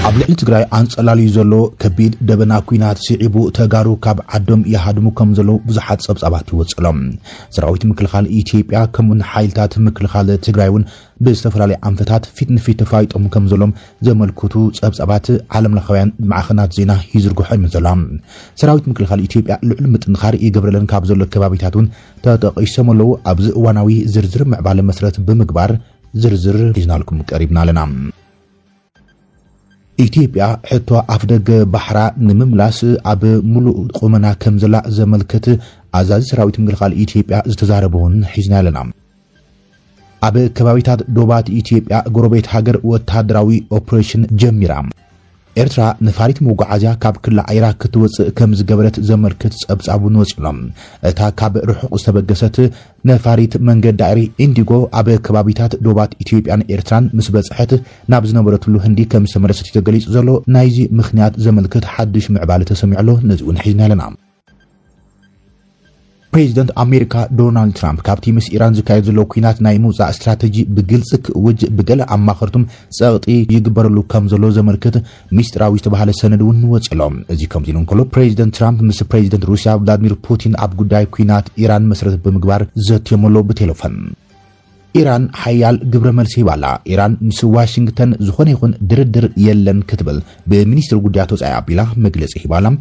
عبلعل تقرأي أنصلالي زلو كبيد دبنا كوينات سيعبو تغارو كاب عدم يهادمو كم زلو بزحات سبسابات وصلم سراويت مكلخال إيتيبيا كمون حايلتات مكلخال تقرأيون بستفرالي أنفتات فتن في تفايت كم زلوم زملكوتو سبسابات عالم لخوان معخنات زينا يزرقو حلم زلام سراويت مكلخال إيتيبيا لعلمت نخار إيقبرلن كاب زلو كبابيتاتون تتقيسمولو أبز واناوي زرزر معبال مسرت بمقبار زرزر إجنالكم قريبنا لنا ኢትዮጵያ ሕቶ አፍደገ ባሕራ ንምምላስ ኣብ ሙሉእ ቁመና ከምዘላ ዘመልከት ኣዛዚ ሰራዊት ምክልኻል ኢትዮጵያ ዝተዛረበውን ሒዝና ኣለና ኣብ ከባቢታት ዶባት ኢትዮጵያ ጎረቤት ሃገር ወታደራዊ ኦፕሬሽን ጀሚራ ኤርትራ ነፋሪት መጓዓዝያ ካብ ክላ አይራ ክትወፅእ ከም ዝገበረት ዘመልክት ጸብጻቡን ወጽሎም እታ ካብ ርሑቕ ዝተበገሰት ነፋሪት መንገድ ዳይሪ ኢንዲጎ ኣብ ከባቢታት ዶባት ኢትዮጵያን ኤርትራን ምስ በጽሐት ናብ ዝነበረትሉ ህንዲ ከም ዝተመለሰት ተገሊጹ ዘሎ ናይዚ ምኽንያት ዘመልክት ሓድሽ ምዕባለ ተሰሚዕሎ ነዚውን ሒዝና ኣለና ፕሬዚደንት አሜሪካ ዶናልድ ትራምፕ ካብቲ ምስ ኢራን ዝካየድ ዘሎ ኩናት ናይ ምውፃእ ስትራቴጂ ብግልጽ ክውጅ ብገለ ኣማኽርቱም ጸቕጢ ይግበረሉ ከም ዘሎ ዘመልክት ሚስጥራዊ ዝተባሃለ ሰነድ እውን ወጽሎም እዚ ከምዚ ኢሉ እንከሎ ፕሬዚደንት ትራምፕ ምስ ፕሬዚደንት ሩስያ ቭላድሚር ፑቲን ኣብ ጉዳይ ኩናት ኢራን መሰረት ብምግባር ዘትየመሎ ብቴሌፎን ኢራን ሓያል ግብረ መልሲ ይባላ ኢራን ምስ ዋሽንግተን ዝኾነ ይኹን ድርድር የለን ክትብል ብሚኒስትር ጉዳያት ወጻኢ ኣቢላ መግለጺ ይባላም